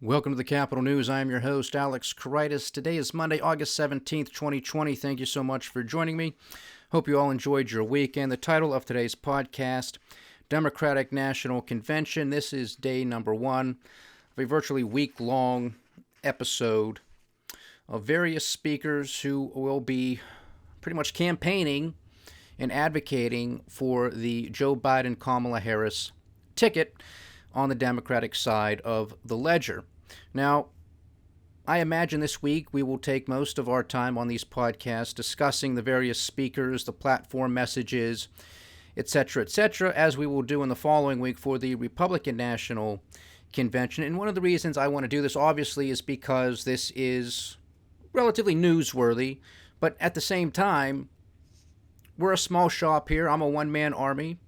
Welcome to the Capital News. I am your host, Alex Karitis. Today is Monday, August 17th, 2020. Thank you so much for joining me. Hope you all enjoyed your weekend. The title of today's podcast, Democratic National Convention. This is day number one of a virtually week-long episode of various speakers who will be pretty much campaigning and advocating for the Joe Biden-Kamala Harris ticket on the Democratic side of the ledger. Now, I imagine this week we will take most of our time on these podcasts discussing the various speakers, the platform messages, etc., as we will do in the following week for the Republican National Convention. And one of the reasons I want to do this, obviously, is because this is relatively newsworthy, but at the same time, we're a small shop here. I'm a one-man army.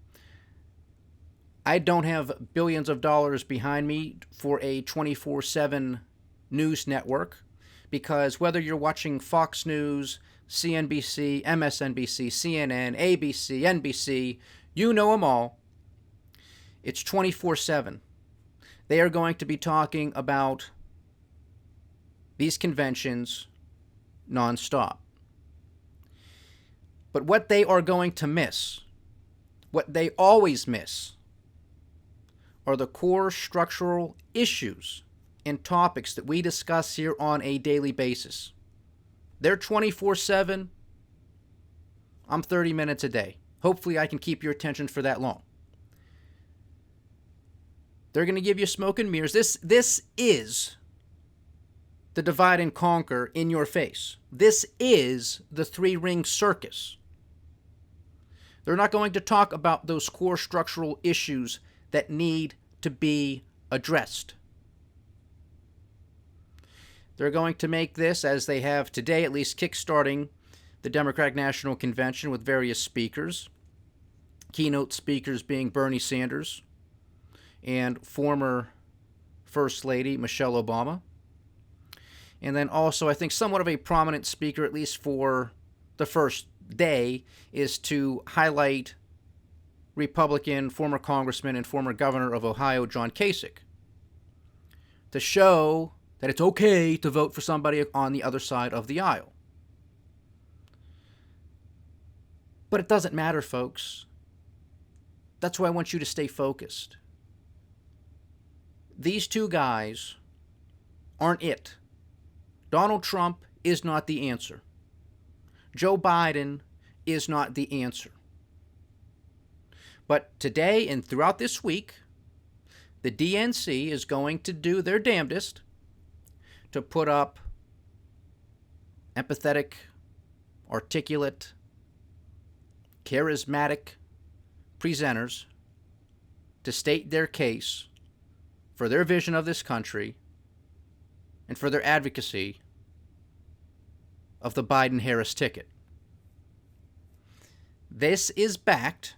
I don't have billions of dollars behind me for a 24/7 news network, because whether you're watching Fox News, CNBC, MSNBC, CNN, ABC, NBC, you know them all, it's 24/7. They are going to be talking about these conventions nonstop. But what they are going to miss, what they always miss, are the core structural issues and topics that we discuss here on a daily basis. They're 24/7. I'm 30 minutes a day. Hopefully I can keep your attention for that long. They're going to give you smoke and mirrors. This is the divide and conquer in your face. This is the three-ring circus. They're not going to talk about those core structural issues that need to be addressed. They're going to make this, as they have today, at least kickstarting the Democratic National Convention with various speakers, keynote speakers being Bernie Sanders and former First Lady Michelle Obama. And then also, I think somewhat of a prominent speaker, at least for the first day, is to highlight Republican, former Congressman, and former Governor of Ohio, John Kasich, to show that it's okay to vote for somebody on the other side of the aisle. But it doesn't matter, folks. That's why I want you to stay focused. These two guys aren't it. Donald Trump is not the answer. Joe Biden is not the answer. But today and throughout this week, the DNC is going to do their damnedest to put up empathetic, articulate, charismatic presenters to state their case for their vision of this country and for their advocacy of the Biden-Harris ticket. This is backed,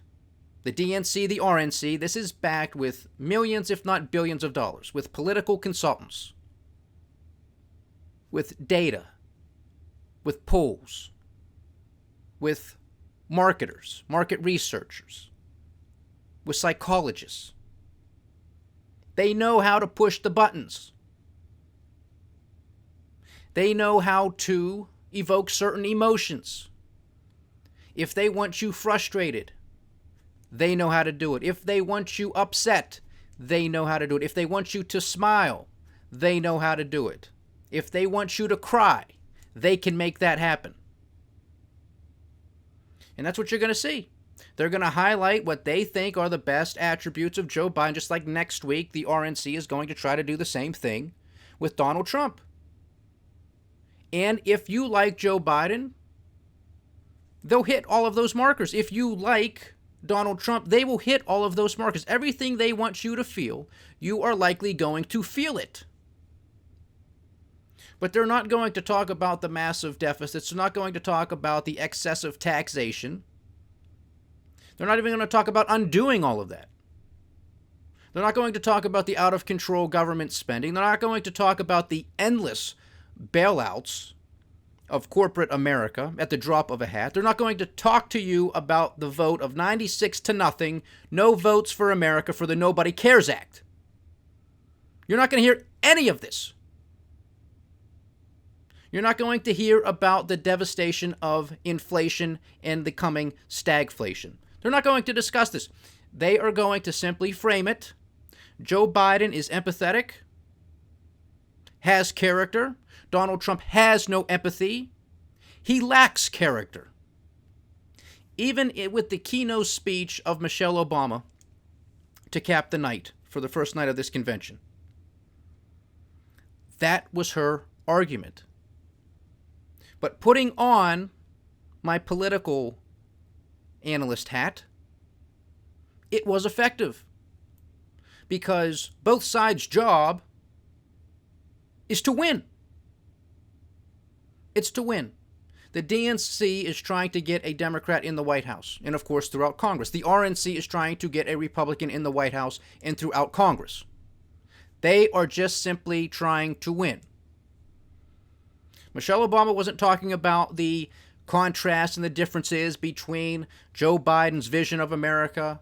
the DNC, the RNC, this is backed with millions, if not billions of dollars, with political consultants, with data, with polls, with marketers, market researchers, with psychologists. They know how to push the buttons. They know how to evoke certain emotions. If they want you frustrated, they know how to do it. If they want you upset, they know how to do it. If they want you to smile, they know how to do it. If they want you to cry, they can make that happen. And that's what you're going to see. They're going to highlight what they think are the best attributes of Joe Biden, just like next week the RNC is going to try to do the same thing with Donald Trump. And if you like Joe Biden, they'll hit all of those markers. If you like Donald Trump, they will hit all of those markers. Everything they want you to feel, you are likely going to feel it. But they're not going to talk about the massive deficits. They're not going to talk about the excessive taxation. They're not even going to talk about undoing all of that. They're not going to talk about the out-of-control government spending. They're not going to talk about the endless bailouts of corporate America at the drop of a hat. They're not going to talk to you about the vote of 96-0, no votes for America for the Nobody Cares Act. You're not going to hear any of this. You're not going to hear about the devastation of inflation and the coming stagflation. They're not going to discuss this. They are going to simply frame it. Joe Biden is empathetic, has character. Donald Trump has no empathy. He lacks character. Even with the keynote speech of Michelle Obama to cap the night for the first night of this convention, that was her argument. But putting on my political analyst hat, it was effective. Because both sides' job is to win. It's to win. The DNC is trying to get a Democrat in the White House, and of course throughout Congress. The RNC is trying to get a Republican in the White House and throughout Congress. They are just simply trying to win. Michelle Obama wasn't talking about the contrast and the differences between Joe Biden's vision of America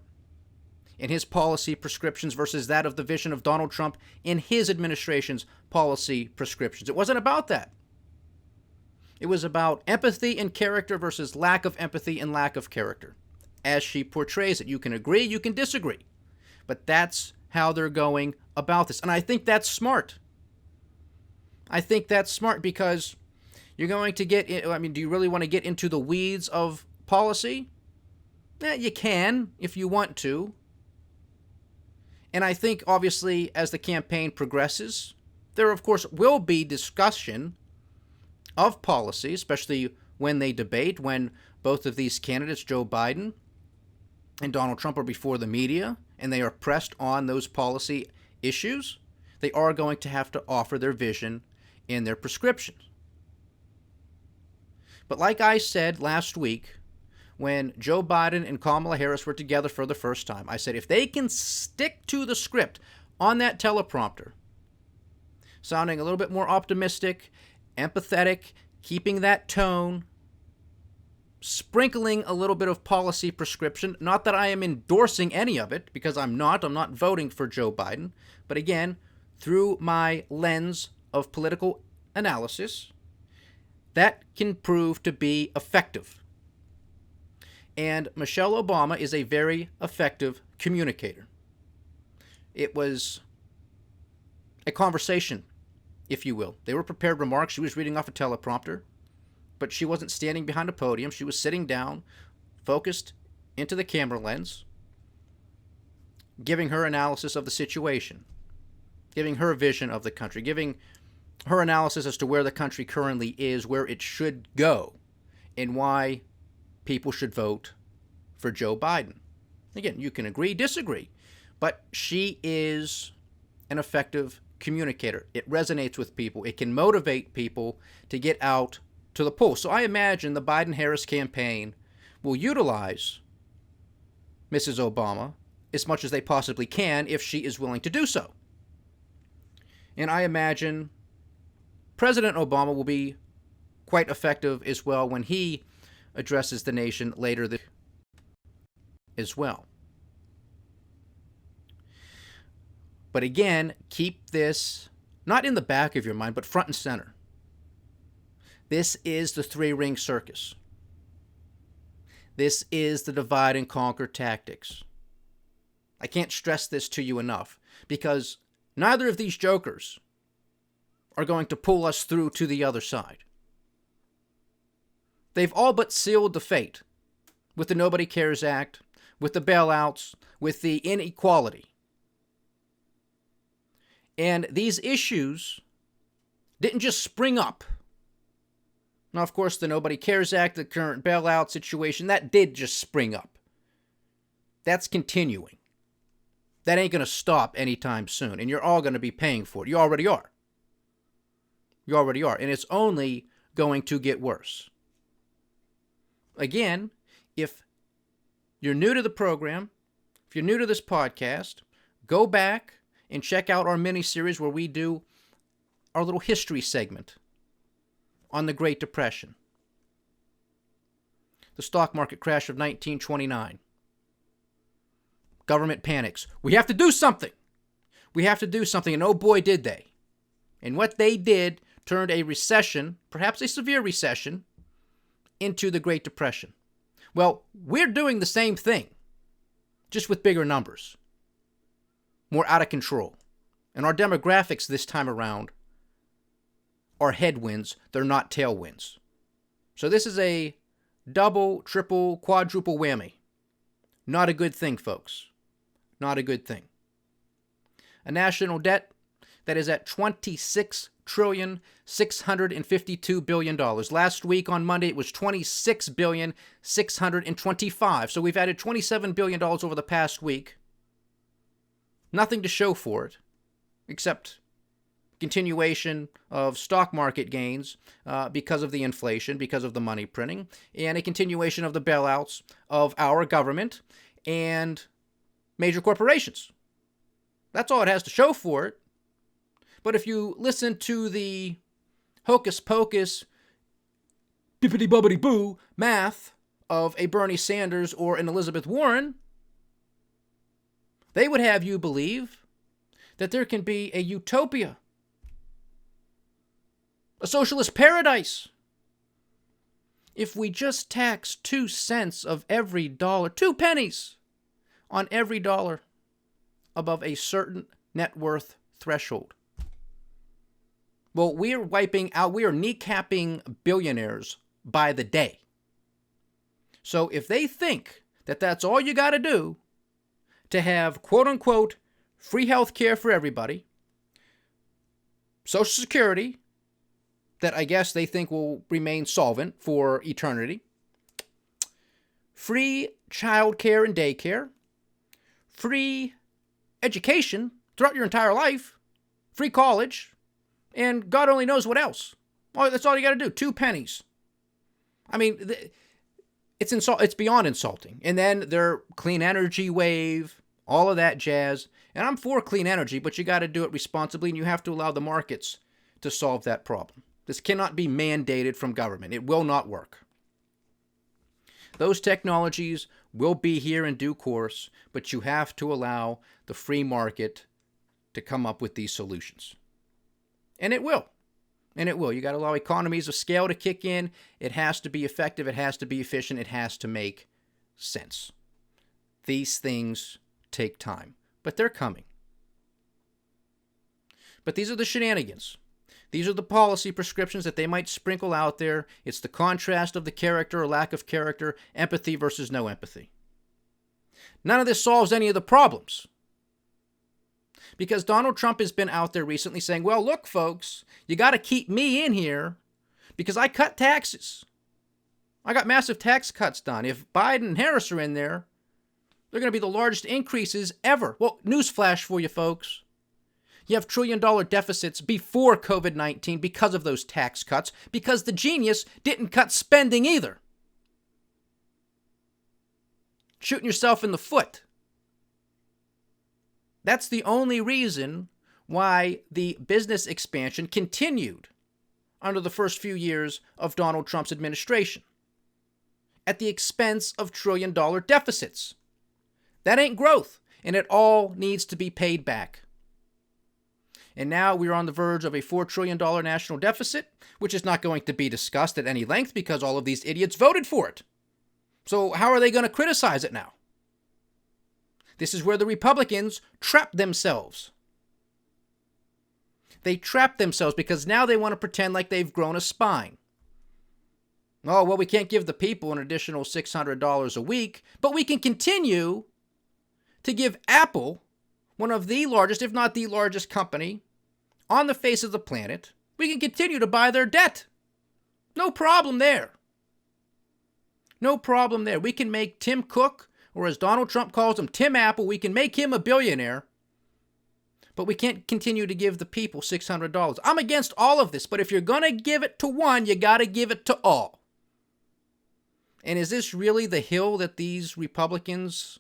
and his policy prescriptions versus that of the vision of Donald Trump in his administration's policy prescriptions. It wasn't about that. It was about empathy and character versus lack of empathy and lack of character, as she portrays it. You can agree, you can disagree, but that's how they're going about this. And I think that's smart. I think that's smart because you're going to get, do you really want to get into the weeds of policy? You can if you want to. And I think, obviously, as the campaign progresses, there, of course, will be discussion of policy, especially when they debate, when both of these candidates, Joe Biden and Donald Trump, are before the media and they are pressed on those policy issues. They are going to have to offer their vision and their prescriptions. But like I said last week, when Joe Biden and Kamala Harris were together for the first time, I said if they can stick to the script on that teleprompter, sounding a little bit more optimistic, empathetic, keeping that tone, sprinkling a little bit of policy prescription, not that I am endorsing any of it, because I'm not voting for Joe Biden, but again, through my lens of political analysis, that can prove to be effective. And Michelle Obama is a very effective communicator. It was a conversation, if you will. They were prepared remarks. She was reading off a teleprompter, but she wasn't standing behind a podium. She was sitting down, focused into the camera lens, giving her analysis of the situation, giving her vision of the country, giving her analysis as to where the country currently is, where it should go, and why people should vote for Joe Biden. Again, you can agree, disagree, but she is an effective communicator. It resonates with people. It can motivate people to get out to the polls. So I imagine the Biden-Harris campaign will utilize Mrs. Obama as much as they possibly can if she is willing to do so. And I imagine President Obama will be quite effective as well when he addresses the nation later this as well. But again, keep this not in the back of your mind, but front and center. This is the three-ring circus. This is the divide and conquer tactics. I can't stress this to you enough, because neither of these jokers are going to pull us through to the other side. They've all but sealed the fate with the Nobody Cares Act, with the bailouts, with the inequality. And these issues didn't just spring up. Now, of course, the Nobody Cares Act, the current bailout situation, that did just spring up. That's continuing. That ain't going to stop anytime soon, and you're all going to be paying for it. You already are. You already are, and it's only going to get worse. Again, if you're new to the program, if you're new to this podcast, go back and check out our mini-series where we do our little history segment on the Great Depression, the stock market crash of 1929. Government panics. We have to do something. We have to do something, and oh boy, did they. And what they did turned a recession, perhaps a severe recession, into the Great Depression. Well, we're doing the same thing, just with bigger numbers, more out of control. And our demographics this time around are headwinds, they're not tailwinds. So this is a double, triple, quadruple whammy. Not a good thing, folks. Not a good thing. A national debt that is at $26,652 billion. Last week on Monday, it was $26,625. So we've added $27 billion over the past week. Nothing to show for it, except continuation of stock market gains because of the inflation, because of the money printing, and a continuation of the bailouts of our government and major corporations. That's all it has to show for it. But if you listen to the hocus pocus, bippity bobbity boo math of a Bernie Sanders or an Elizabeth Warren, they would have you believe that there can be a utopia, a socialist paradise, if we just tax 2 cents of every dollar, 2 pennies on every dollar above a certain net worth threshold. Well, we are kneecapping billionaires by the day. So if they think that that's all you got to do to have, quote unquote, free health care for everybody, Social Security, that I guess they think will remain solvent for eternity, free child care and daycare, free education throughout your entire life, free college, and God only knows what else. Oh, that's all you got to do. 2 pennies. I mean, it's beyond insulting. And then their clean energy wave, all of that jazz. And I'm for clean energy, but you got to do it responsibly, and you have to allow the markets to solve that problem. This cannot be mandated from government. It will not work. Those technologies will be here in due course, but you have to allow the free market to come up with these solutions. And it will. And it will. You got to allow economies of scale to kick in. It has to be effective. It has to be efficient. It has to make sense. These things take time, but they're coming. But these are the shenanigans. These are the policy prescriptions that they might sprinkle out there. It's the contrast of the character or lack of character, empathy versus no empathy. None of this solves any of the problems. Because Donald Trump has been out there recently saying, well, look, folks, you got to keep me in here because I cut taxes. I got massive tax cuts done. If Biden and Harris are in there, they're going to be the largest increases ever. Well, newsflash for you folks. You have trillion-dollar deficits before COVID-19 because of those tax cuts, because the genius didn't cut spending either. Shooting yourself in the foot. That's the only reason why the business expansion continued under the first few years of Donald Trump's administration, at the expense of trillion-dollar deficits. That ain't growth, and it all needs to be paid back. And now we're on the verge of a $4 trillion national deficit, which is not going to be discussed at any length because all of these idiots voted for it. So how are they going to criticize it now? This is where the Republicans trap themselves. They trap themselves because now they want to pretend like they've grown a spine. Oh, well, we can't give the people an additional $600 a week, but we can continue to give Apple, one of the largest, if not the largest company on the face of the planet, we can continue to buy their debt. No problem there. No problem there. We can make Tim Cook, or as Donald Trump calls him, Tim Apple, we can make him a billionaire, but we can't continue to give the people $600. I'm against all of this, but if you're going to give it to one, you got to give it to all. And is this really the hill that these Republicans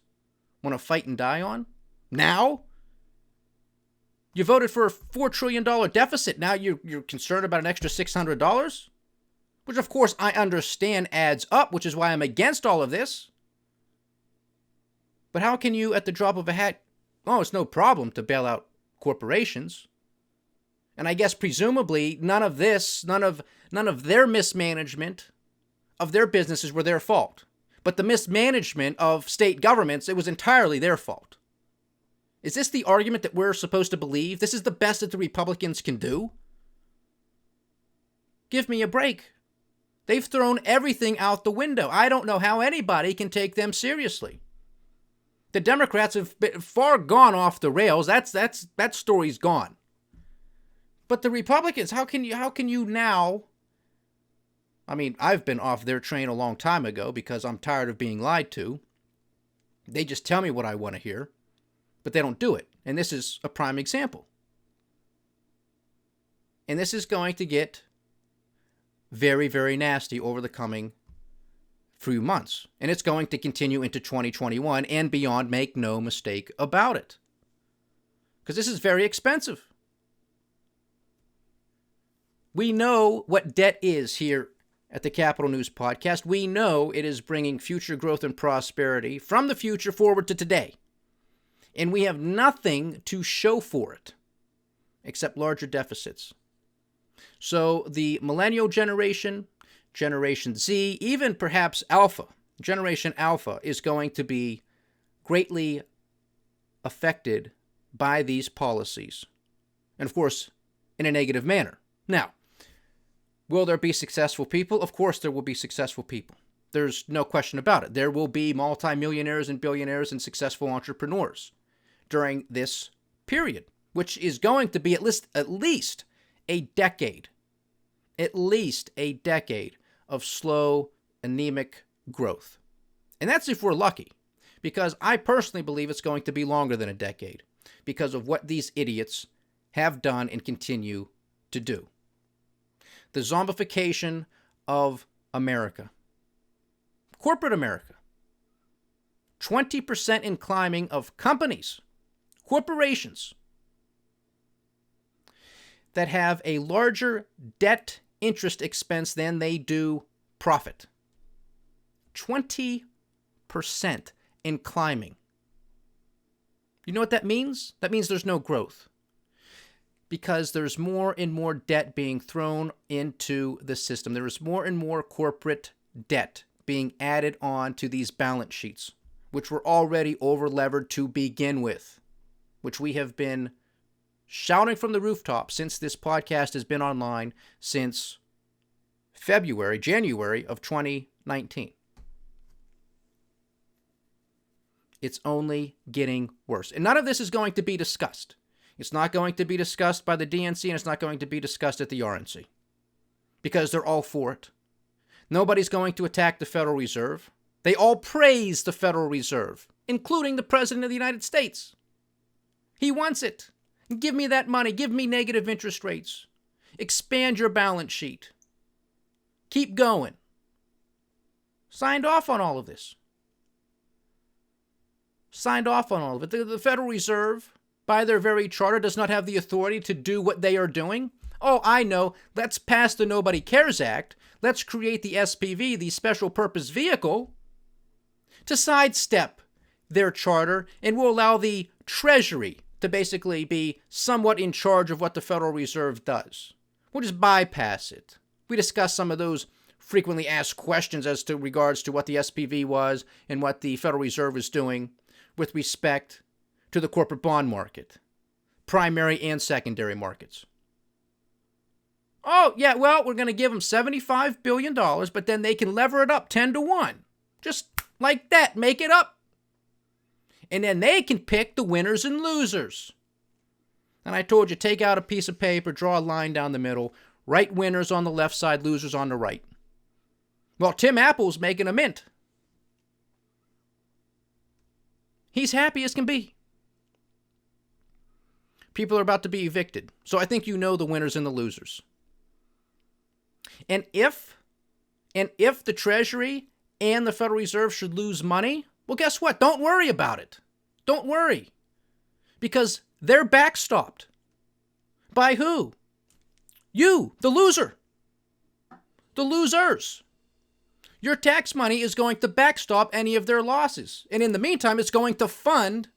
want to fight and die on? Now? You voted for a $4 trillion deficit. Now you're concerned about an extra $600? Which, of course, I understand adds up, which is why I'm against all of this. But how can you, at the drop of a hat, oh, it's no problem to bail out corporations? And I guess presumably none of their mismanagement of their businesses were their fault. But the mismanagement of state governments, it was entirely their fault. Is this the argument that we're supposed to believe? This is the best that the Republicans can do? Give me a break. They've thrown everything out the window. I don't know how anybody can take them seriously. The Democrats have far gone off the rails. That story's gone. But the Republicans, how can you now? I mean, I've been off their train a long time ago because I'm tired of being lied to. They just tell me what I want to hear, but they don't do it. And this is a prime example. And this is going to get very, very nasty over the coming few months. And it's going to continue into 2021 and beyond. Make no mistake about it. Because this is very expensive. We know what debt is here at the Capital News Podcast. We know it is bringing future growth and prosperity from the future forward to today. And we have nothing to show for it except larger deficits. So the millennial generation, Generation Z, even perhaps Alpha, Generation Alpha is going to be greatly affected by these policies. And of course, in a negative manner. Now, will there be successful people? Of course there will be successful people. There's no question about it. There will be multimillionaires and billionaires and successful entrepreneurs during this period, which is going to be at least a decade. At least a decade of slow, anemic growth. And that's if we're lucky, because I personally believe it's going to be longer than a decade because of what these idiots have done and continue to do. The zombification of America. Corporate America. 20% in climbing of companies, corporations, that have a larger debt interest expense than they do profit. 20% in climbing. You know what that means? That means there's no growth. Because there's more and more debt being thrown into the system. There is more and more corporate debt being added on to these balance sheets, which were already over-levered to begin with, which we have been shouting from the rooftop since this podcast has been online since January of 2019. It's only getting worse. And none of this is going to be discussed. It's not going to be discussed by the DNC, and it's not going to be discussed at the RNC because they're all for it. Nobody's going to attack the Federal Reserve. They all praise the Federal Reserve, including the President of the United States. He wants it. Give me that money. Give me negative interest rates. Expand your balance sheet. Keep going. Signed off on all of this. Signed off on all of it. The Federal Reserve, by their very charter, does not have the authority to do what they are doing. Oh, I know. Let's pass the Nobody Cares Act. Let's create the SPV, the Special Purpose Vehicle, to sidestep their charter, and will allow the Treasury to basically be somewhat in charge of what the Federal Reserve does. We'll just bypass it. We discussed some of those frequently asked questions as to regards to what the SPV was and what the Federal Reserve is doing with respect to the corporate bond market, primary and secondary markets. Oh, yeah, well, we're going to give them $75 billion, but then they can lever it up 10 to 1. Just like that, make it up. And then they can pick the winners and losers. And I told you, take out a piece of paper, draw a line down the middle, write winners on the left side, losers on the right. Well, Tim Apple's making a mint. He's happy as can be. People are about to be evicted. So I think you know the winners and the losers. And if the Treasury and the Federal Reserve should lose money, well, guess what? Don't worry about it. Don't worry. Because they're backstopped. By who? You, the loser. The losers. Your tax money is going to backstop any of their losses. And in the meantime, it's going to fund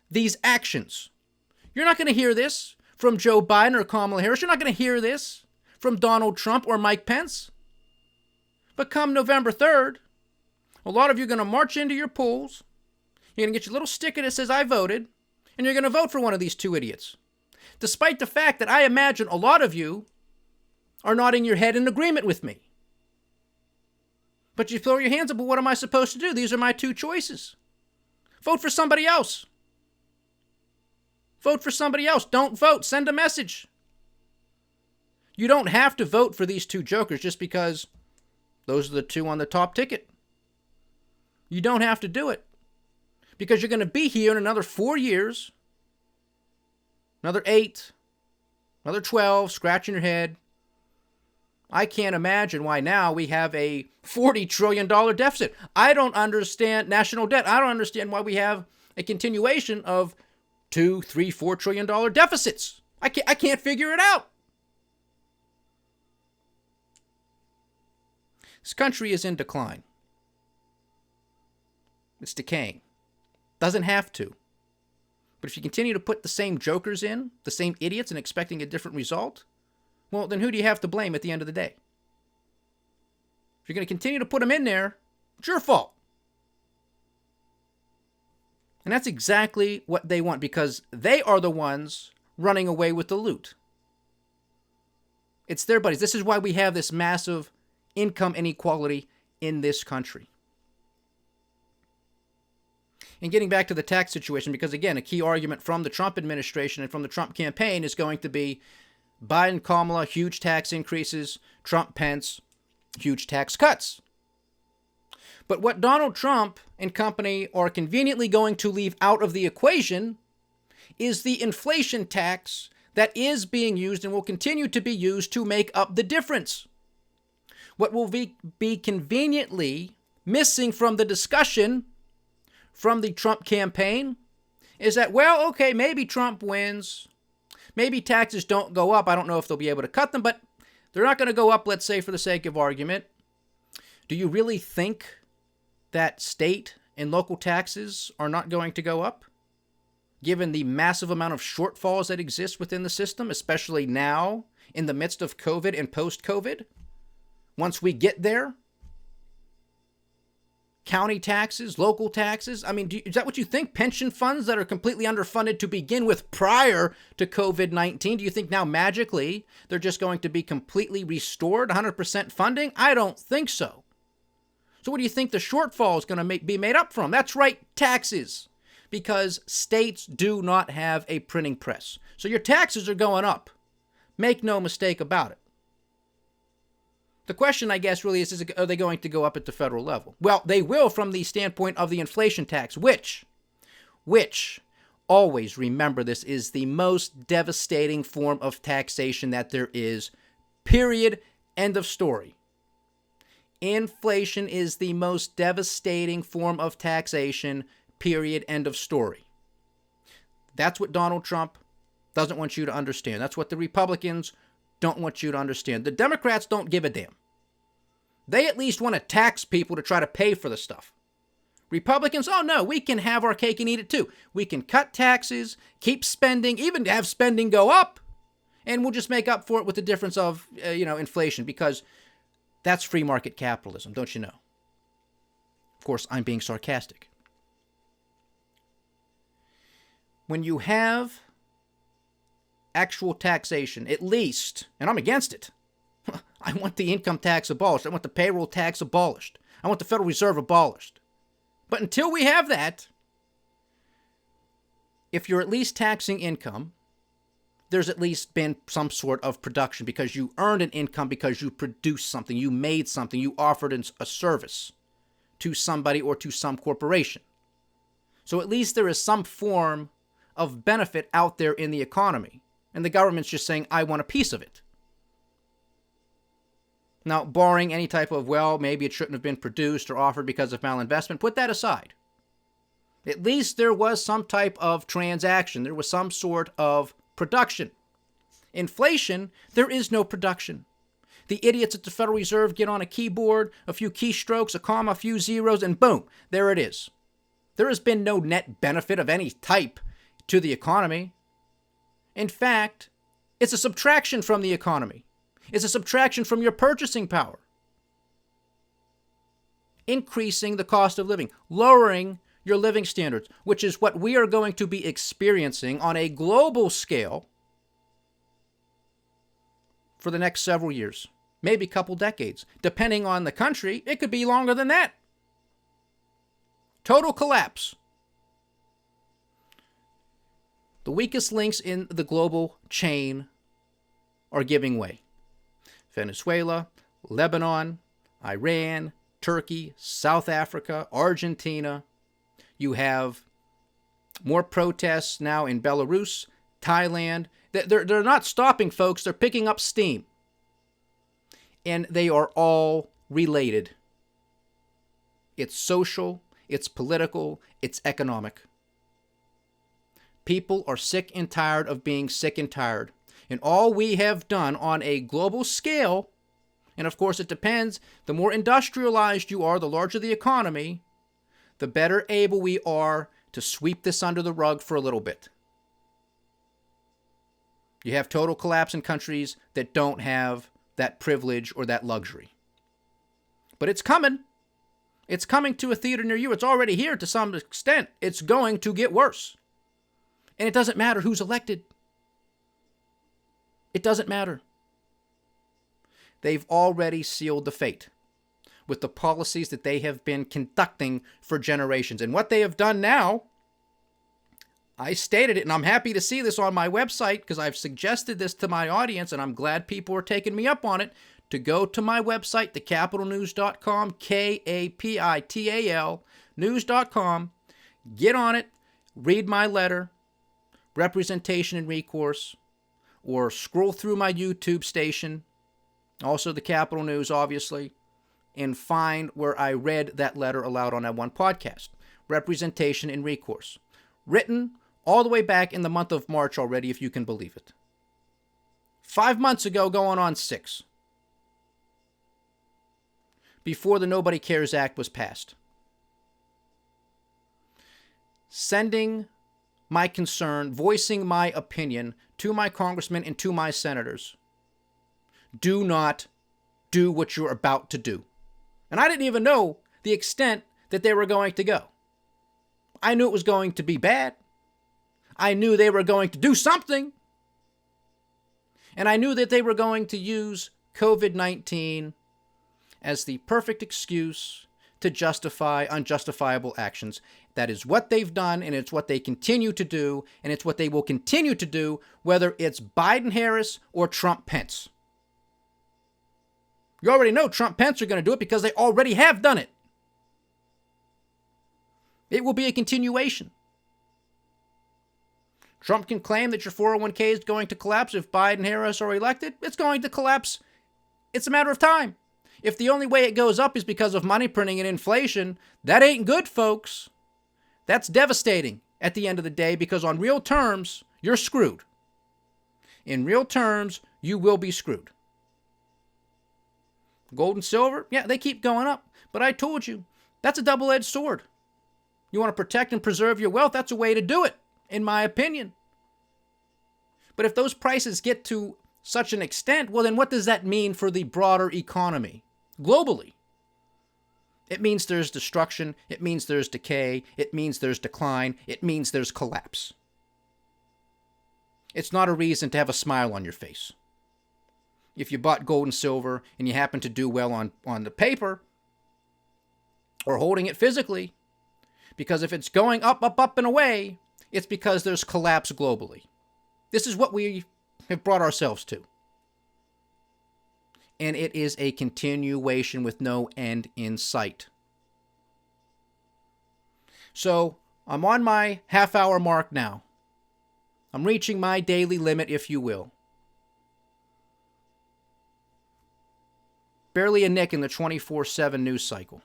these actions. You're not going to hear this from Joe Biden or Kamala Harris. You're not going to hear this from Donald Trump or Mike Pence. But come November 3rd, a lot of you are going to march into your polls. You're going to get your little sticker that says, I voted, and you're going to vote for one of these two idiots. Despite the fact that I imagine a lot of you are nodding your head in agreement with me. But you throw your hands up, well, what am I supposed to do? These are my two choices. Vote for somebody else. Vote for somebody else. Don't vote. Send a message. You don't have to vote for these two jokers just because those are the two on the top ticket. You don't have to do it. Because you're going to be here in another 4 years, another 8, another 12, scratching your head. I can't imagine why now we have a $40 trillion deficit. I don't understand national debt. I don't understand why we have a continuation of $2, $3, $4 trillion deficits. I can't figure it out. This country is in decline. It's decaying. Doesn't have to. But if you continue to put the same jokers in, the same idiots, and expecting a different result, well, then who do you have to blame at the end of the day? If you're going to continue to put them in there, it's your fault. And that's exactly what they want, because they are the ones running away with the loot. It's their buddies. This is why we have this massive income inequality in this country. And getting back to the tax situation, because again, a key argument from the Trump administration and from the Trump campaign is going to be Biden, Kamala, huge tax increases, Trump, Pence, huge tax cuts. But what Donald Trump and company are conveniently going to leave out of the equation is the inflation tax that is being used and will continue to be used to make up the difference. What will be conveniently missing from the discussion from the Trump campaign is that, well, okay, maybe Trump wins. Maybe taxes don't go up. I don't know if they'll be able to cut them, but they're not going to go up, let's say, for the sake of argument. Do you really think that state and local taxes are not going to go up, given the massive amount of shortfalls that exist within the system, especially now in the midst of COVID and post-COVID? Once we get there, county taxes, local taxes. I mean, is that what you think? Pension funds that are completely underfunded to begin with prior to COVID-19, do you think now magically they're just going to be completely restored, 100% funding? I don't think so. So what do you think the shortfall is going to be made up from? That's right, taxes. Because states do not have a printing press. So your taxes are going up. Make no mistake about it. The question, I guess, really is are they going to go up at the federal level? Well, they will from the standpoint of the inflation tax, which, always remember this, is the most devastating form of taxation that there is, period, end of story. Inflation is the most devastating form of taxation, period, end of story. That's what Donald Trump doesn't want you to understand. That's what the Republicans don't want you to understand. The Democrats don't give a damn. They at least want to tax people to try to pay for the stuff. Republicans, oh no, we can have our cake and eat it too. We can cut taxes, keep spending, even have spending go up, and we'll just make up for it with the difference of, inflation, because that's free market capitalism, don't you know? Of course, I'm being sarcastic. When you have actual taxation, at least, and I'm against it. I want the income tax abolished. I want the payroll tax abolished. I want the Federal Reserve abolished. But until we have that, if you're at least taxing income, there's at least been some sort of production because you earned an income because you produced something, you made something, you offered a service to somebody or to some corporation. So at least there is some form of benefit out there in the economy. And the government's just saying, I want a piece of it. Now, barring any type of, well, maybe it shouldn't have been produced or offered because of malinvestment, put that aside. At least there was some type of transaction. There was some sort of production. Inflation, there is no production. The idiots at the Federal Reserve get on a keyboard, a few keystrokes, a comma, a few zeros, and boom, there it is. There has been no net benefit of any type to the economy. In fact, It's a subtraction from the economy. It's a subtraction from your purchasing power. Increasing the cost of living, lowering your living standards, which is what we are going to be experiencing on a global scale for the next several years, maybe a couple decades. Depending on the country, it could be longer than that. Total collapse. The weakest links in the global chain are giving way. Venezuela, Lebanon, Iran, Turkey, South Africa, Argentina. You have more protests now in Belarus, Thailand. They're not stopping, folks. They're picking up steam. And they are all related. It's social, it's political, it's economic. People are sick and tired of being sick and tired. And all we have done on a global scale, and of course it depends, the more industrialized you are, the larger the economy, the better able we are to sweep this under the rug for a little bit. You have total collapse in countries that don't have that privilege or that luxury. But it's coming. It's coming to a theater near you. It's already here to some extent. It's going to get worse. And it doesn't matter who's elected. It doesn't matter. They've already sealed the fate with the policies that they have been conducting for generations. And what they have done now, I stated it, and I'm happy to see this on my website because I've suggested this to my audience, and I'm glad people are taking me up on it, to go to my website, thecapitalnews.com, Kapital news.com, get on it, read my letter, Representation and Recourse, or scroll through my YouTube station, also the Capital News, obviously, and find where I read that letter aloud on that one podcast, Representation and Recourse, written all the way back in the month of March already, if you can believe it. 5 months ago, going on 6, before the Nobody Cares Act was passed. Sending my concern, voicing my opinion to my congressmen and to my senators. Do not do what you're about to do. And I didn't even know the extent that they were going to go. I knew it was going to be bad. I knew they were going to do something. And I knew that they were going to use COVID-19 as the perfect excuse to justify unjustifiable actions. That is what they've done, and it's what they continue to do, and it's what they will continue to do, whether it's Biden-Harris or Trump-Pence. You already know Trump-Pence are going to do it because they already have done it. It will be a continuation. Trump can claim that your 401k is going to collapse if Biden-Harris are elected. It's going to collapse. It's a matter of time. If the only way it goes up is because of money printing and inflation, that ain't good, folks. That's devastating at the end of the day because on real terms, you're screwed. In real terms, you will be screwed. Gold and silver, yeah, they keep going up. But I told you, that's a double-edged sword. You want to protect and preserve your wealth, that's a way to do it, in my opinion. But if those prices get to such an extent, well, then what does that mean for the broader economy globally? It means there's destruction. It means there's decay. It means there's decline. It means there's collapse. It's not a reason to have a smile on your face. If you bought gold and silver and you happen to do well on the paper or holding it physically, because if it's going up, up, up and away, it's because there's collapse globally. This is what we have brought ourselves to. And it is a continuation with no end in sight. So I'm on my half-hour mark now. I'm reaching my daily limit, if you will. Barely a nick in the 24/7 news cycle.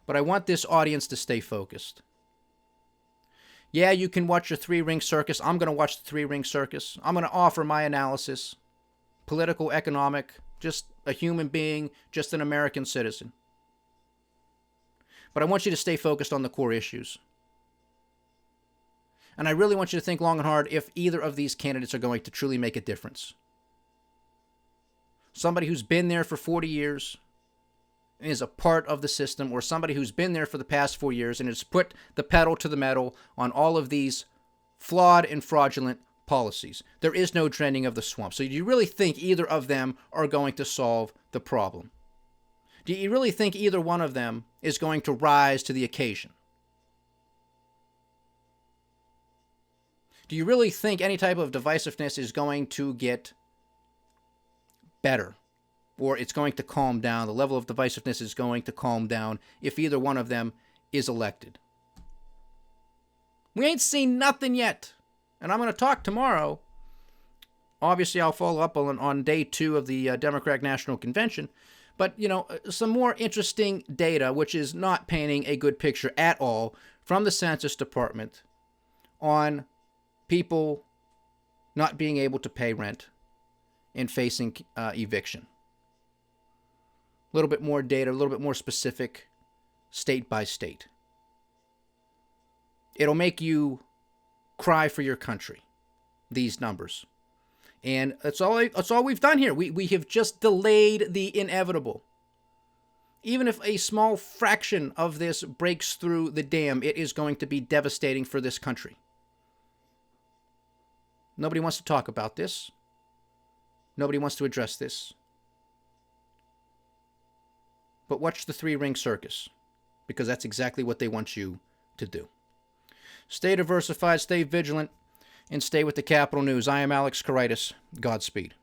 But I want this audience to stay focused. Yeah, you can watch your three-ring circus. I'm going to watch the three-ring circus. I'm going to offer my analysis. Political, economic, just a human being, just an American citizen. But I want you to stay focused on the core issues. And I really want you to think long and hard if either of these candidates are going to truly make a difference. Somebody who's been there for 40 years and is a part of the system, or somebody who's been there for the past 4 years and has put the pedal to the metal on all of these flawed and fraudulent policies. There is no draining of the swamp. So do you really think either of them are going to solve the problem? Do you really think either one of them is going to rise to the occasion? Do you really think any type of divisiveness is going to get better, or it's going to calm down? The level of divisiveness is going to calm down if either one of them is elected. We ain't seen nothing yet. And I'm going to talk tomorrow. Obviously, I'll follow up on day 2 of the Democratic National Convention. But, some more interesting data, which is not painting a good picture at all, from the Census Department on people not being able to pay rent and facing eviction. A little bit more data, a little bit more specific, state by state. It'll make you cry for your country, these numbers. And that's all we've done here. We have just delayed the inevitable. Even if a small fraction of this breaks through the dam, it is going to be devastating for this country. Nobody wants to talk about this. Nobody wants to address this. But watch the 3-ring circus, because that's exactly what they want you to do. Stay diversified, stay vigilant, and stay with the Capital News. I am Alex Karitis. Godspeed.